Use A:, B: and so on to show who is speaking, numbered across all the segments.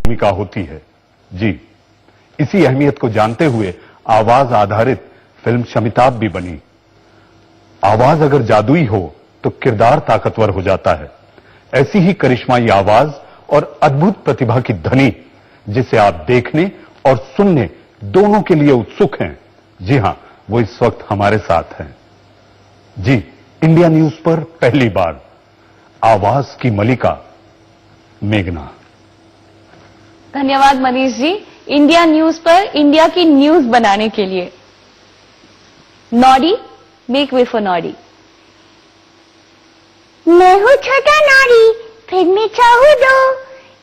A: भूमिका होती है। जी, इसी अहमियत को जानते हुए आवाज आधारित फिल्म शमिताभ भी बनी। आवाज अगर जादुई हो तो किरदार ताकतवर हो जाता है। ऐसी ही करिश्माई आवाज और अद्भुत प्रतिभा की धनी जिसे आप देखने और सुनने दोनों के लिए उत्सुक हैं, जी हां, वो इस वक्त हमारे साथ हैं। जी, इंडिया न्यूज पर पहली बार आवाज की मलिका मेघना।
B: धन्यवाद मनीष जी, इंडिया न्यूज पर इंडिया की न्यूज बनाने के लिए। Noddy, make way for Noddy.
C: मैं हूँ छोटा नॉडी, फिर मैं चाहूँ दो,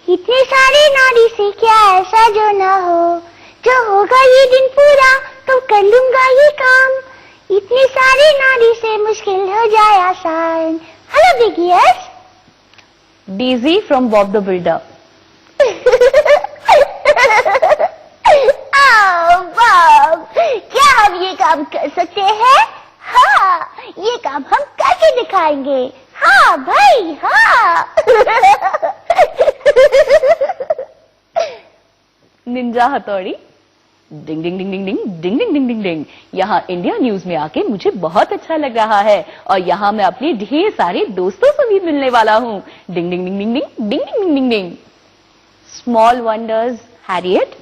C: इतने सारे नॉडी से क्या ऐसा जो ना हो, जो होगा ये दिन पूरा तो कर लूंगा ये काम, इतने सारे नॉडी से मुश्किल हो जाए आसान। हेलो बिगियर्स।
B: Dizzy from Bob the Builder.
C: Bob, क्या हम ये काम कर सकते हैं? हाँ, ये काम हम करके दिखाएंगे। हाँ भाई, हाँ।
B: निंजा हथौड़ी। डिंग ding ding ding ding ding ding ding ding डिंग। यहाँ इंडिया न्यूज में आके मुझे बहुत अच्छा लग रहा है और यहाँ मैं अपने ढेर सारे दोस्तों से भी मिलने वाला हूँ। Ding ding ding ding ding ding ding ding ding. Small wonders Harriet.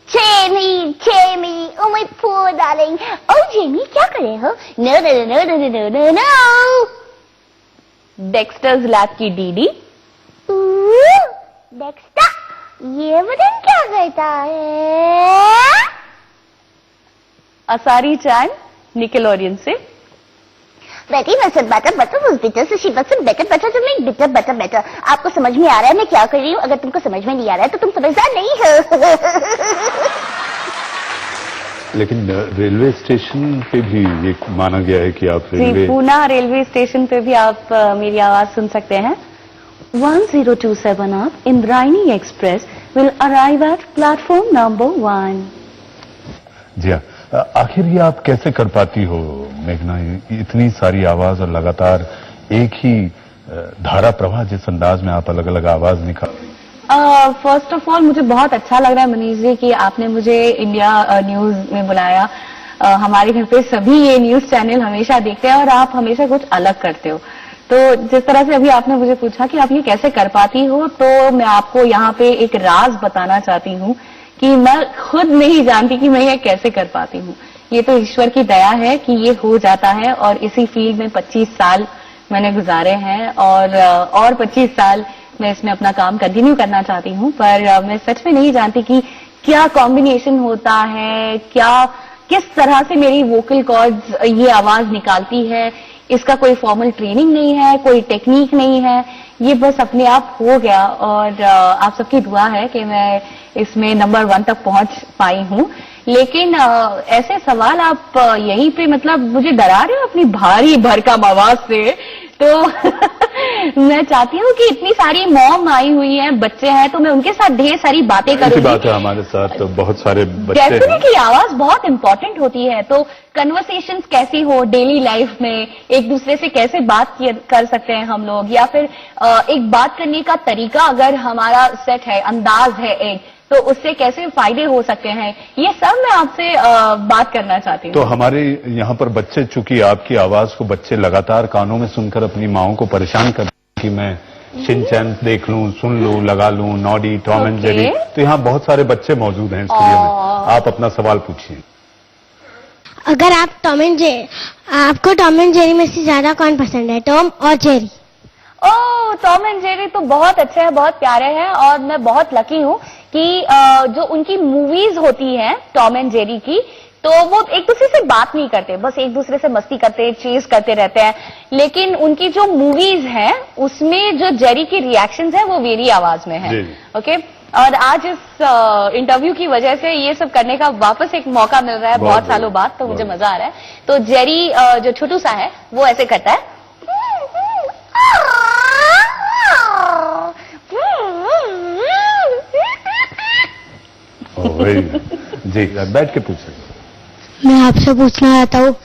C: Jamie, Jamie, oh my poor darling. Oh Jamie, क्या करे हो? No no no no no no no no.
B: Dexter's lab की डीडी।
C: डेक्स्टर, ये button क्या करता है?
B: असारी चैन, निकेलोरियन से।
C: बेटी बसत बटर बटर उस बिटर से शी बसत better butter to make bitter butter better. आपको समझ में आ रहा है मैं क्या कर रही हूँ? अगर तुमको समझ में नहीं आ रहा है तो तुम समझदार नहीं हो।
A: लेकिन रेलवे स्टेशन पे भी ये माना गया है कि आप
B: जी, पूना रेलवे स्टेशन पे भी आप मेरी आवाज सुन सकते हैं। 1027 आप Indrayani express will arrive at platform number 1।
A: जी हाँ, आखिर ये आप कैसे कर पाती हो मेघना, इतनी सारी आवाज और लगातार एक ही धारा प्रवाह जिस अंदाज में आप अलग अलग आवाज निकाल।
B: फर्स्ट ऑफ ऑल मुझे बहुत अच्छा लग रहा है मनीष जी कि आपने मुझे इंडिया न्यूज में बुलाया। हमारे घर पे सभी ये न्यूज चैनल हमेशा देखते हैं और आप हमेशा कुछ अलग करते हो। तो जिस तरह से अभी आपने मुझे पूछा कि आप ये कैसे कर पाती हो, तो मैं आपको यहाँ पे एक राज बताना चाहती हूँ कि मैं खुद नहीं जानती कि मैं ये कैसे कर पाती हूँ। ये तो ईश्वर की दया है कि ये हो जाता है और इसी फील्ड में 25 साल मैंने गुजारे हैं और 25 साल मैं इसमें अपना काम कंटिन्यू करना चाहती हूँ। पर मैं सच में नहीं जानती कि क्या कॉम्बिनेशन होता है, क्या किस तरह से मेरी वोकल कॉर्ड्स ये आवाज निकालती है। इसका कोई फॉर्मल ट्रेनिंग नहीं है, कोई टेक्निक नहीं है, ये बस अपने आप हो गया और आप सबकी दुआ है कि मैं इसमें नंबर 1 तक पहुंच पाई हूँ। लेकिन ऐसे सवाल आप यहीं पे मतलब मुझे डरा रहे हो अपनी भारी भरकम आवाज से, तो मैं चाहती हूँ कि इतनी सारी मॉम आई हुई हैं, बच्चे हैं, तो मैं उनके साथ ढेर सारी बातें करूंगी।
A: बात है, हमारे साथ तो बहुत सारे बच्चे हैं।
B: डेफिनेटली आवाज बहुत इंपॉर्टेंट होती है। तो कन्वर्सेशंस कैसी हो डेली लाइफ में, एक दूसरे से कैसे बात कर सकते हैं हम लोग, या फिर एक बात करने का तरीका अगर हमारा सेट है, अंदाज है एक, तो उससे कैसे फायदे हो सकते हैं, ये सब मैं आपसे बात करना चाहती हूँ।
A: तो हमारे यहाँ पर बच्चे, चूंकि आपकी आवाज को बच्चे लगातार कानों में सुनकर अपनी माओं को परेशान करते हैं कि मैं शिनचैन देख लूं, सुन लूं, लगा लूं, नॉडी, टॉम एंड जेरी, तो यहाँ बहुत सारे बच्चे मौजूद हैं स्टूडियो में। आप अपना सवाल पूछिए।
C: अगर आप आपको टॉम एंड जेरी में से ज्यादा कौन पसंद है, टॉम और Jerry?
B: Oh, Tom and Jerry तो बहुत अच्छे हैं, बहुत प्यारे हैं और मैं बहुत लकी हूँ कि जो उनकी मूवीज होती हैं टॉम एंड जेरी की, तो वो एक दूसरे से बात नहीं करते, बस एक दूसरे से मस्ती करते, चेज करते रहते हैं। लेकिन उनकी जो मूवीज हैं उसमें जो जेरी की रिएक्शंस हैं वो मेरी आवाज में है। ओके, और आज इस इंटरव्यू की वजह से ये सब करने का वापस एक मौका मिल रहा है बहुत सालों बाद, तो मुझे मजा आ रहा है। तो जेरी जो छोटू सा है वो ऐसे करता है।
A: जी, बैठ के पूछ सकते।
C: मैं आपसे पूछना चाहता हूँ,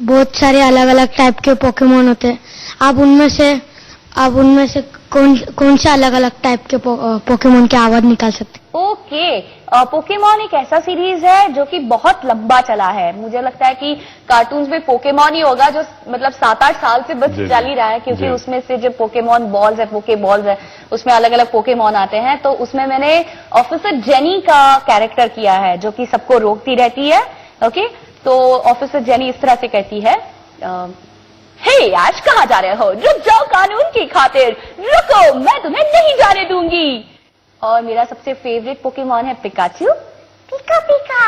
C: बहुत सारे अलग अलग टाइप के पोकेमोन होते हैं, आप उनमें से कौन से अलग अलग टाइप के पोकेमोन की आवाज निकाल सकते?
B: ओके, पोकेमॉन एक ऐसा सीरीज है जो कि बहुत लंबा चला है। मुझे लगता है कि कार्टून्स में पोकेमॉन ही होगा जो मतलब 7-8 साल से बस चल ही रहा है, क्योंकि उसमें से जो पोकेमॉन बॉल्स है, पोकेबॉल्स है, उसमें अलग अलग पोकेमॉन आते हैं। तो उसमें मैंने ऑफिसर जेनी का कैरेक्टर किया है जो कि सबको रोकती रहती है। ओके, तो ऑफिसर जेनी इस तरह से कहती है, हे आज कहाँ जा रहे हो, रुक जाओ कानून की खातिर, रुको मैं तुम्हें नहीं जाने दूंगी। और मेरा सबसे फेवरेट पोकेमॉन है पिकाचू।
C: पिका पिका।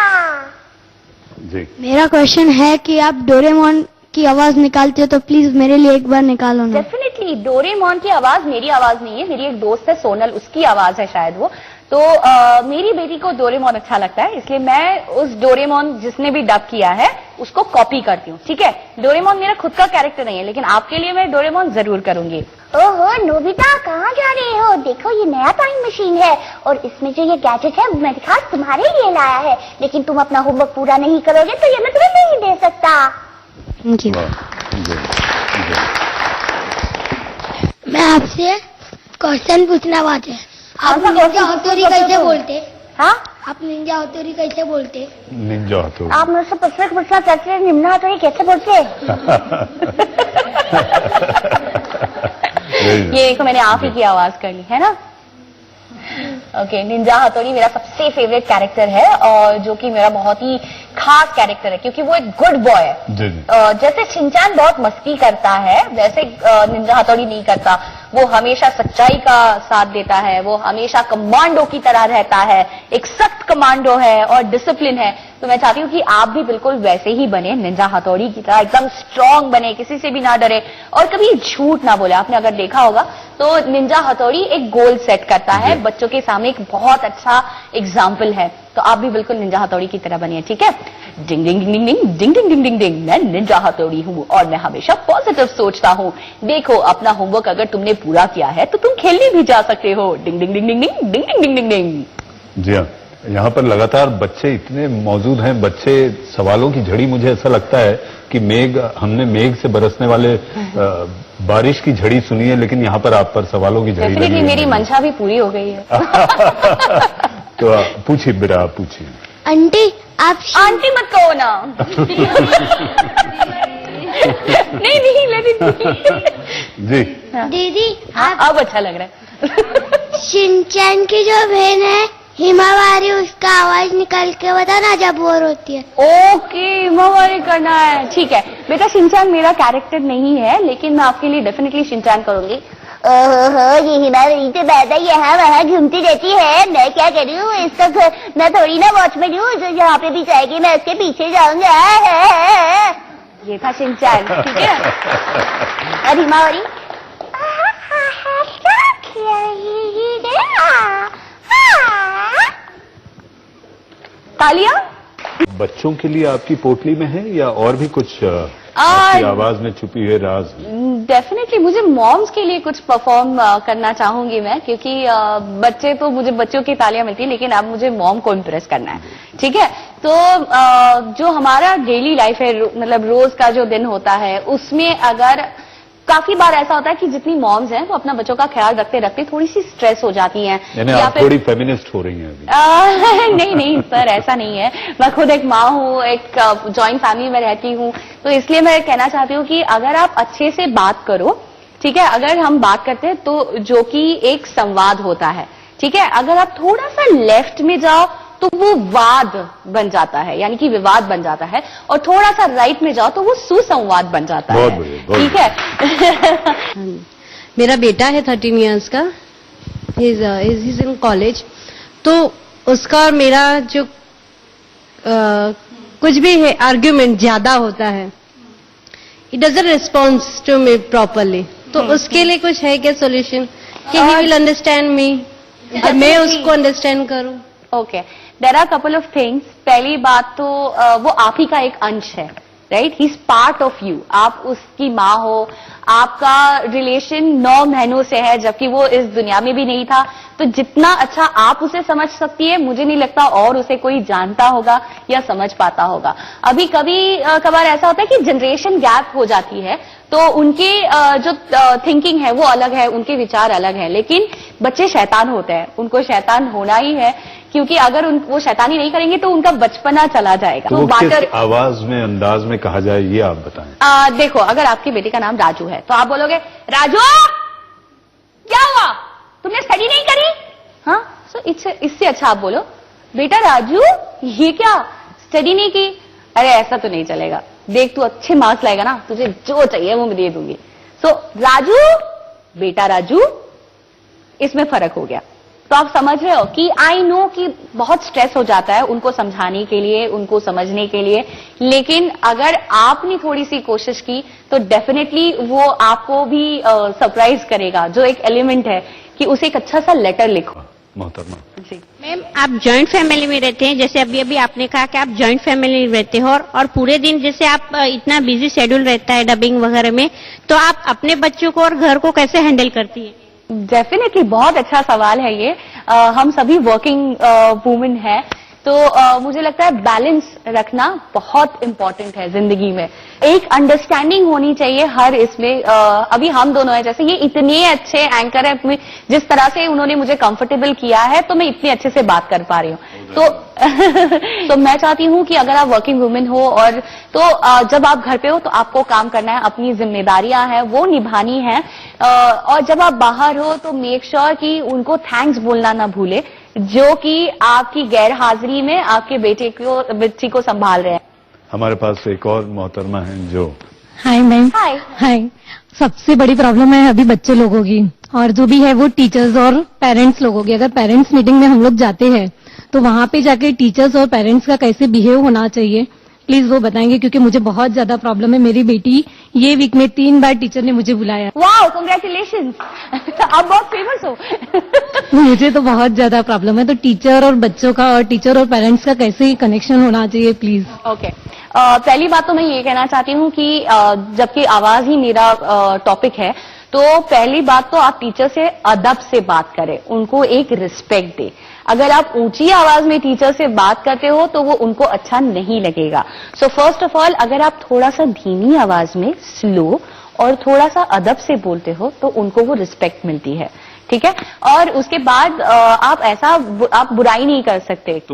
A: जी,
C: मेरा क्वेश्चन है कि आप डोरेमोन की आवाज निकालते हो तो प्लीज मेरे लिए एक बार निकालो ना।
B: डेफिनेटली, डोरेमोन की आवाज मेरी आवाज नहीं है, मेरी एक दोस्त है सोनल, उसकी आवाज है शायद वो। तो मेरी बेटी को डोरेमोन अच्छा लगता है, इसलिए मैं उस डोरेमोन जिसने भी डब किया है उसको कॉपी करती हूँ। ठीक है, डोरेमोन मेरा खुद का कैरेक्टर नहीं है, लेकिन आपके लिए मैं डोरेमोन जरूर करूंगी।
C: ओहो नोबिता, कहाँ जा रहे हो? देखो ये नया टाइम मशीन है और इसमें जो ये गैजेट है मैंने खास तुम्हारे लिए लाया है, लेकिन तुम अपना होमवर्क पूरा नहीं करोगे तो ये मैं तुम्हें नहीं दे सकता।
A: जी, जी।
C: मैं आपसे क्वेश्चन पूछना बात है। आप
B: कौन सा
C: निंजा हथौड़ी कैसे बोलते?
B: हाँ,
C: आप निंजा हथौड़ी कैसे बोलते?
A: निंजा हथौड़ी।
C: आप मुझसे प्रश्न पूछना चाहते हैं, निम्ना हथौड़ी कैसे बोलते?
B: ये देखो मैंने आप ही की आवाज कर ली है ना। ओके, निंजा हथौड़ी मेरा सबसे फेवरेट कैरेक्टर है और जो कि मेरा बहुत ही खास कैरेक्टर है क्योंकि वो एक गुड बॉय है।
A: जी, जी।
B: जैसे शिनचैन बहुत मस्ती करता है वैसे निंजा हथौड़ी नहीं करता। वो हमेशा सच्चाई का साथ देता है, वो हमेशा कमांडो की तरह रहता है, एक सख्त कमांडो है और डिसिप्लिन है। तो मैं चाहती हूँ कि आप भी बिल्कुल वैसे ही बने, निंजा हथौड़ी की तरह एकदम स्ट्रांग बने, किसी से भी ना डरे और कभी झूठ ना बोले। आपने अगर देखा होगा तो निंजा हथौड़ी एक गोल सेट करता है, बच्चों के सामने एक बहुत अच्छा एग्जाम्पल है। तो आप भी बिल्कुल निंजा हथौड़ी की तरह बनिए, ठीक है? डिंग ding ding ding ding ding ding ding ding डिंग, मैं निंजा हथौड़ी हूँ और मैं हमेशा पॉजिटिव सोचता हूँ। देखो अपना होमवर्क अगर तुमने पूरा किया है तो तुम खेलने भी जा सकते हो। डिंग ding ding ding ding ding ding ding ding डिंग।
A: जी हाँ, यहाँ पर लगातार बच्चे इतने मौजूद हैं, बच्चे सवालों की झड़ी। मुझे ऐसा लगता है कि हमने मेघ से बरसने वाले बारिश की झड़ी सुनी है, लेकिन यहाँ पर आप पर सवालों की झड़ी लगी है।
B: मेरी मंशा भी पूरी हो गई है।
A: तो पूछिए बेटा, आप पूछिए।
C: आंटी आप
B: आंटी मत कहो ना। नहीं लेकिन
A: जी,
C: दीदी
B: अब अच्छा लग रहा है।
C: शिनचैन की जो बहन है हिमावारी, उसका आवाज निकाल के बताना जब बोर होती है।
B: ओके, हिमावारी करना है, ठीक है बेटा। शिनचैन मेरा कैरेक्टर नहीं है, लेकिन मैं आपके लिए डेफिनेटली शिनचैन करूंगी।
C: ओहो, ये हिमावारी तो दादा यहाँ वहाँ घूमती रहती है, मैं क्या करूँ? इसका मैं थोड़ी ना वॉचमैन हूँ जो यहाँ पे भी जाएगी, मैं उसके पीछे जाऊंगा।
B: ये था शिनचैन, ठीक है? और हिमावारी तालियां।
A: बच्चों के लिए आपकी पोटली में है या और भी कुछ आपकी आवाज में छुपी हुई राज?
B: डेफिनेटली मुझे मॉम्स के लिए कुछ परफॉर्म करना चाहूंगी मैं, क्योंकि बच्चे तो मुझे बच्चों की तालियां मिलती है, लेकिन अब मुझे मॉम को इम्प्रेस करना है, ठीक है? तो जो हमारा डेली लाइफ है, मतलब रोज का जो दिन होता है, उसमें अगर काफी बार ऐसा होता है कि जितनी मॉम्स हैं वो अपना बच्चों का ख्याल रखते रखते थोड़ी सी स्ट्रेस हो जाती हैं,
A: यानी
B: या
A: आप
B: फिर
A: थोड़ी फेमिनिस्ट हो रही हैं अभी।
B: नहीं सर, ऐसा नहीं है। मैं खुद एक माँ हूँ, एक जॉइंट फैमिली में रहती हूँ, तो इसलिए मैं कहना चाहती हूँ कि अगर आप अच्छे से बात करो, ठीक है? अगर हम बात करते हैं तो जो कि एक संवाद होता है, ठीक है? अगर आप थोड़ा सा लेफ्ट में जाओ तो वो वाद बन जाता है, यानी कि विवाद बन जाता है, और थोड़ा सा राइट में जाओ तो वो सुसंवाद बन जाता है, ठीक है?
D: मेरा बेटा है 13 इयर्स का, इज इन कॉलेज। तो उसका और मेरा जो कुछ भी है आर्ग्यूमेंट ज्यादा होता है, it doesn't response to me properly. तो उसके लिए कुछ है क्या सोल्यूशन कि ही विल अंडरस्टैंड मी, मैं उसको अंडरस्टैंड करूं?
B: Okay, there are couple of things. पहली बात तो वो आप ही का एक अंश है, right? He is part of you. आप उसकी माँ हो, आपका रिलेशन 9 महीनों से है, जबकि वो इस दुनिया में भी नहीं था। तो जितना अच्छा आप उसे समझ सकती है, मुझे नहीं लगता और उसे कोई जानता होगा या समझ पाता होगा। अभी कभी कभार ऐसा होता है कि जनरेशन गैप हो जाती है, तो उनकी जो थिंकिंग है वो अलग है, उनके विचार अलग है। लेकिन बच्चे शैतान होते हैं, उनको शैतान होना ही है, क्योंकि अगर वो शैतानी नहीं करेंगे तो उनका बचपना चला जाएगा।
E: तो वो किस आवाज में, अंदाज में कहा जाए, ये आप बताएं।
B: देखो, अगर आपकी बेटी का नाम राजू है तो आप बोलोगे, राजू क्या हुआ, तुमने स्टडी नहीं करी? हाँ, सो इससे अच्छा आप बोलो, बेटा राजू ये क्या, स्टडी नहीं की? अरे ऐसा तो नहीं चलेगा, देख तू अच्छे मार्क्स लाएगा ना, तुझे जो चाहिए वो मैं दे दूंगी। सो राजू, बेटा राजू, इसमें फर्क हो गया। तो आप समझ रहे हो कि आई नो कि बहुत स्ट्रेस हो जाता है उनको समझाने के लिए, उनको समझने के लिए, लेकिन अगर आपने थोड़ी सी कोशिश की तो डेफिनेटली वो आपको भी सरप्राइज करेगा। जो एक एलिमेंट है कि उसे एक अच्छा सा लेटर लिखो।
A: मोहतरमा
B: जी
F: मैम, आप जॉइंट फैमिली में रहते हैं, जैसे अभी अभी आपने कहा कि आप जॉइंट फैमिली में रहते हो, और पूरे दिन जैसे आप इतना बिजी शेड्यूल रहता है डबिंग वगैरह में, तो आप अपने बच्चों को और घर को कैसे हैंडल करती है?
B: डेफिनेटली बहुत अच्छा सवाल है ये। हम सभी वर्किंग वुमेन हैं, तो मुझे लगता है बैलेंस रखना बहुत इंपॉर्टेंट है जिंदगी में। एक अंडरस्टैंडिंग होनी चाहिए हर इसमें। अभी हम दोनों हैं, जैसे ये इतने अच्छे एंकर है, जिस तरह से उन्होंने मुझे कंफर्टेबल किया है तो मैं इतने अच्छे से बात कर पा रही हूँ। तो मैं चाहती हूँ कि अगर आप वर्किंग वुमेन हो और तो जब आप घर पे हो तो आपको काम करना है, अपनी जिम्मेदारियां हैं वो निभानी है, और जब आप बाहर हो तो मेक श्योर कि उनको थैंक्स बोलना ना भूले, जो कि आपकी गैर हाजिरी में आपके बच्ची को संभाल रहे हैं।
E: हमारे पास एक और मोहतरमा है जो
G: हाय मैम।
B: हाय।
G: हाय। सबसे बड़ी प्रॉब्लम है अभी बच्चे लोगों की, और जो भी है वो टीचर्स और पेरेंट्स लोगों की। अगर पेरेंट्स मीटिंग में हम लोग जाते हैं तो वहां पे जाके टीचर्स और पेरेंट्स का कैसे बिहेव होना चाहिए, प्लीज वो बताएंगे, क्योंकि मुझे बहुत ज्यादा प्रॉब्लम है। मेरी बेटी ये वीक में 3 बार टीचर ने मुझे बुलाया।
B: वाओ, कांग्रेचुलेशंस, आप बहुत फेमस हो।
G: मुझे तो बहुत ज्यादा प्रॉब्लम है। तो टीचर और बच्चों का और टीचर और पेरेंट्स का कैसे कनेक्शन होना चाहिए, प्लीज।
B: ओके, पहली बात तो मैं ये कहना चाहती हूँ कि जबकि आवाज ही मेरा टॉपिक है, तो पहली बात तो आप टीचर से अदब से बात करें, उनको एक रिस्पेक्ट दे। अगर आप ऊंची आवाज में टीचर से बात करते हो तो वो उनको अच्छा नहीं लगेगा। सो फर्स्ट ऑफ ऑल, अगर आप थोड़ा सा धीमी आवाज में, स्लो और थोड़ा सा अदब से बोलते हो तो उनको वो रिस्पेक्ट मिलती है, ठीक है। और उसके बाद आप बुराई नहीं कर सकते।